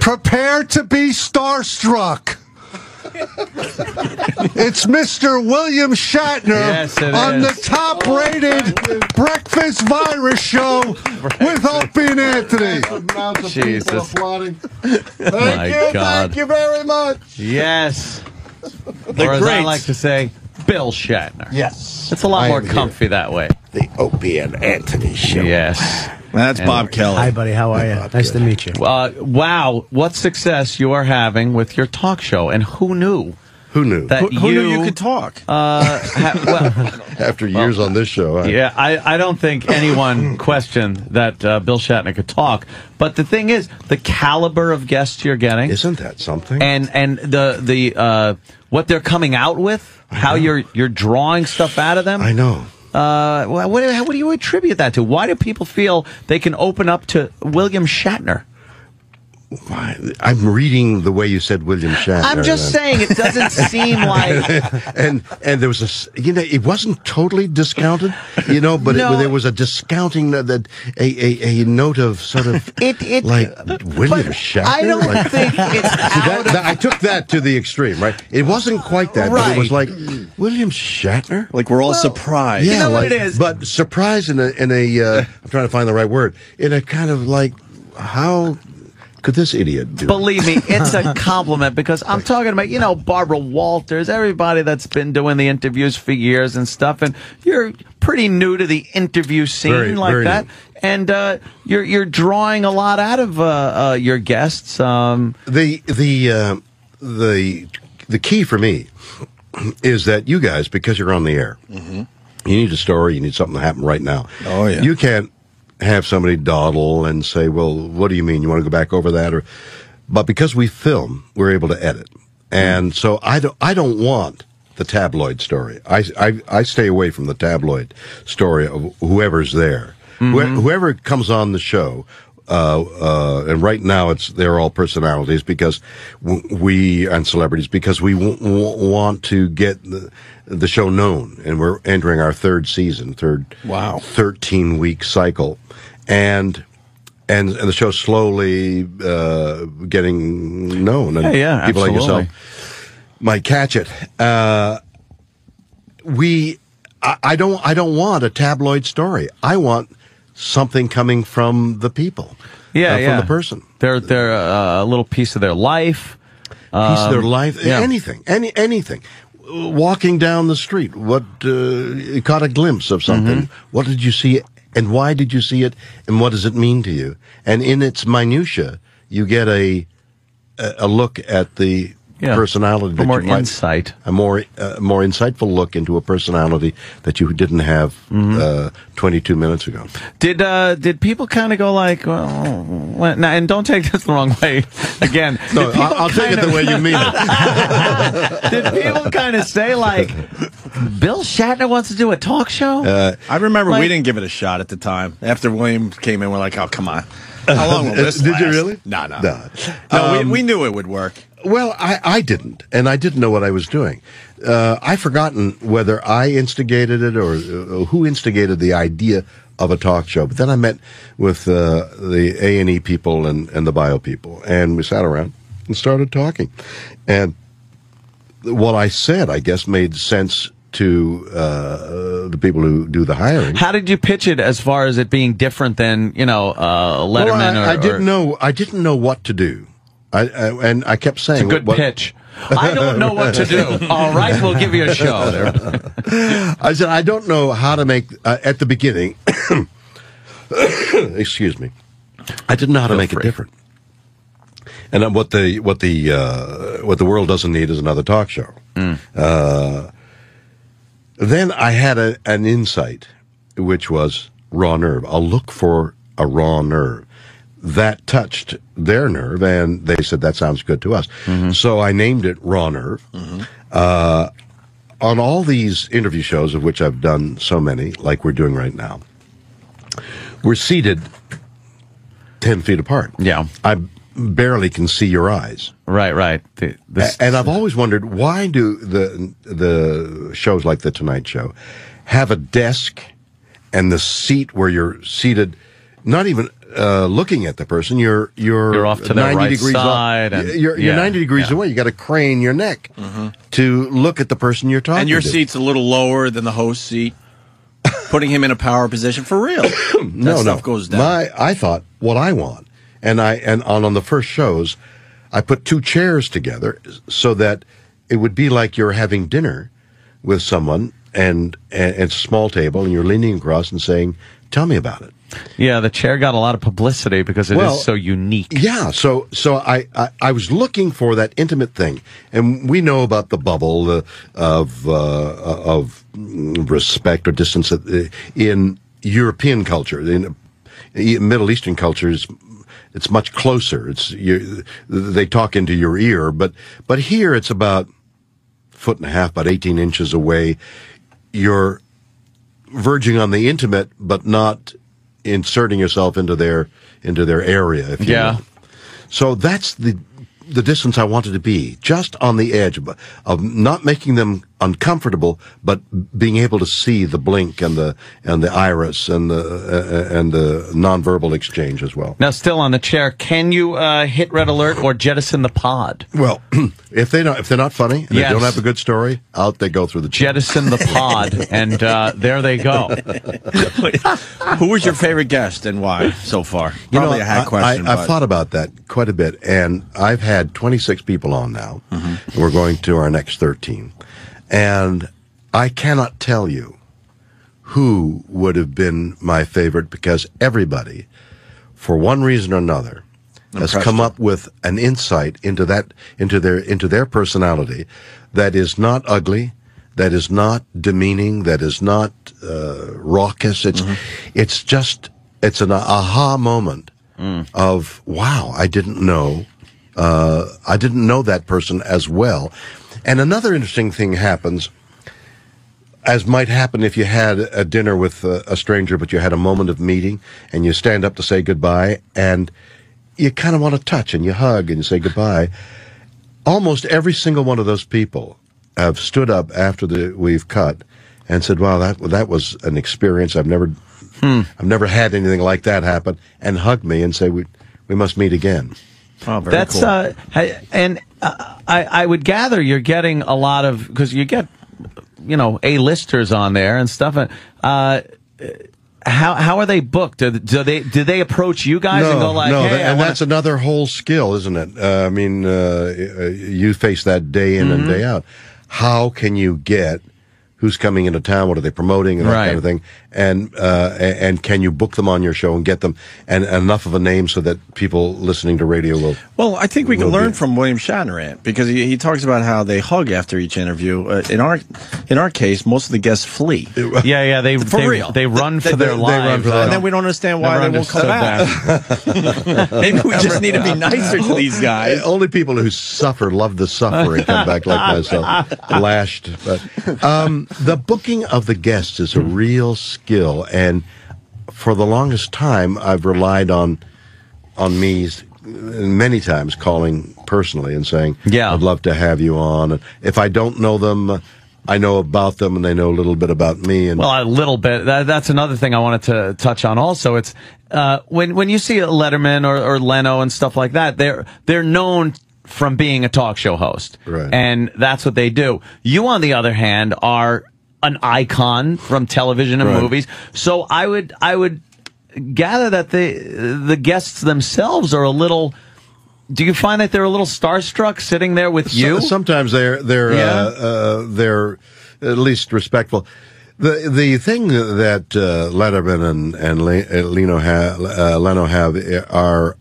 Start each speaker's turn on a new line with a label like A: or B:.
A: Prepare to be starstruck. It's Mr. William Shatner on the top-rated breakfast virus show with Opie and Anthony.
B: Jesus.
A: Thank you very much.
B: Yes. Or as I like to say, Bill Shatner.
A: Yes.
B: It's a lot more comfy that way.
C: The Opie and Anthony show.
B: Yes.
D: That's Bob Kelly.
E: Hi, buddy. How are you? Nice to meet you.
B: Wow. What success you are having with your talk show. And who knew?
C: Who knew?
B: That
D: Who knew you could talk?
C: After years on this show.
B: Yeah, I don't think anyone questioned that Bill Shatner could talk. But the thing is, the caliber of guests you're getting.
C: Isn't that something?
B: And the what they're coming out with, how you're drawing stuff out of them.
C: I know.
B: What do you attribute that to? Why do people feel they can open up to William Shatner?
C: I'm reading the way you said William Shatner.
B: I'm just saying, it doesn't seem like...
C: and there was it wasn't totally discounted, but there was a discounting, that a note of sort of like William Shatner.
B: I don't think it's
C: I took that to the extreme, right? It wasn't quite that, but it was like, William Shatner?
D: Like we're all surprised.
C: Yeah,
B: you know what it is?
C: But surprised in a I'm trying to find the right word, in a kind of like, how... could this idiot do?
B: Believe me, it's a compliment, because I'm talking about, Barbara Walters, everybody that's been doing the interviews for years and stuff, and you're pretty new to the interview scene very that. New. And you're drawing a lot out of your guests.
C: The key for me is that you guys, because you're on the air, you need a story, you need something to happen right now.
D: Oh yeah.
C: You can't have somebody dawdle and say, well, what do you mean? You want to go back over that? But because we film, we're able to edit. And so I don't want the tabloid story. I stay away from the tabloid story of whoever's there. Whoever comes on the show, and right now they're all personalities, because and celebrities, because we want to get the show known, and we're entering our third 13-week cycle, and the show's slowly getting known, and people like yourself might catch it. I don't want a tabloid story. I want something coming from the people, from the person.
B: They're a little piece of their life.
C: Anything. Walking down the street, you caught a glimpse of something. What did you see, and why did you see it, and what does it mean to you? And in its minutia, you get a look at the personality.
B: For more insight.
C: A more insightful look into a personality that you didn't have 22 minutes ago.
B: Did people kind of go like, well, and don't take this the wrong way, again.
C: No, I'll take it the way you mean it.
B: Did people kind of say like, Bill Shatner wants to do a talk show?
D: I remember we didn't give it a shot at the time. After William came in, we're like, oh, come on. How long will this last?
C: Did you really?
D: No. We knew it would work.
C: Well, I didn't, and I didn't know what I was doing. I've forgotten whether I instigated it or who instigated the idea of a talk show. But then I met with the A&E people and the bio people, and we sat around and started talking. And what I said, I guess, made sense to the people who do the hiring.
B: How did you pitch it, as far as it being different than Letterman?
C: Well, I didn't know what to do. And I kept saying,
B: it's a good pitch. I don't know what to do. All right, we'll give you a show.
C: I said, I don't know how to make, at the beginning, excuse me, I didn't know how to make it different. And what the world doesn't need is another talk show. Then I had an insight, which was raw nerve. I'll look for a raw nerve. That touched their nerve, and they said, that sounds good to us. So I named it Raw Nerve. On all these interview shows, of which I've done so many, like we're doing right now, we're seated 10 feet apart.
B: Yeah.
C: I barely can see your eyes.
B: Right.
C: And I've always wondered, why do the shows like The Tonight Show have a desk and the seat where you're seated, not even looking at the person, you're
B: off to
C: 90
B: the right
C: degrees
B: side.
C: You're 90 degrees away. You got to crane your neck to look at the person you're talking to.
D: And your seat's a little lower than the host seat, putting him in a power position for real.
C: No,
D: stuff goes down.
C: I thought what I want, and on the first shows, I put 2 chairs together so that it would be like you're having dinner with someone, and it's a small table, and you're leaning across and saying, "Tell me about it."
B: Yeah, the chair got a lot of publicity because it is so unique.
C: Yeah, so I was looking for that intimate thing, and we know about the bubble of respect or distance in European culture. In Middle Eastern cultures, it's much closer. They talk into your ear, but here it's about 1.5 feet, about 18 inches away. You're verging on the intimate, but not inserting yourself into their area, if you will. So that's the distance I wanted to be, just on the edge of not making them uncomfortable, but being able to see the blink and the iris and the nonverbal exchange as well.
B: Now, still on the chair, can you hit red alert or jettison the pod?
C: Well, if they're not funny and they don't have a good story, out they go through the chair.
B: Jettison the pod, and there they go.
D: Who was your favorite guest and why so far? Probably a hack question.
C: I've thought about that quite a bit, and I've had 26 people on now. We're going to our next 13. And I cannot tell you who would have been my favorite, because everybody, for one reason or another, has come up with an insight into their personality that is not ugly, that is not demeaning, that is not raucous. It's an aha moment of, wow, I didn't know that person as well. And another interesting thing happens, as might happen if you had a dinner with a stranger, but you had a moment of meeting, and you stand up to say goodbye, and you kind of want to touch, and you hug, and you say goodbye. Almost every single one of those people have stood up after we've cut and said, "Wow, that was an experience. I've never had anything like that happen," and hug me and say, "We must meet again."
D: Oh, very cool.
B: I would gather you're getting a lot of, because you get, A-listers on there and stuff. How are they booked? Do they approach you guys and go like, "Hey,
C: that's another whole skill, isn't it? You face that day in and day out. How can you get who's coming into town, what are they promoting, and that kind of thing, and can you book them on your show and get them and enough of a name so that people listening to radio will.
D: Well, I think we can learn from William Shatner, because he talks about how they hug after each interview. In our case, most of the guests flee.
B: They run for their lives,
D: and then we don't understand why they won't come back. Maybe we just need to be nicer to these guys.
C: Only people who suffer love the suffering come back like myself, lashed. But the booking of the guests is a real skill, and for the longest time, I've relied on me many times calling personally and saying, "I'd love to have you on." And if I don't know them, I know about them, and they know a little bit about me. And
B: a little bit. That's another thing I wanted to touch on. Also, it's when you see a Letterman or Leno and stuff like that, they're known from being a talk show host, and that's what they do. You, on the other hand, are an icon from television and movies. So I would gather that the guests themselves are a little. Do you find that they're a little starstruck sitting there with you?
C: Sometimes they're at least respectful. The thing that Letterman and Leno have are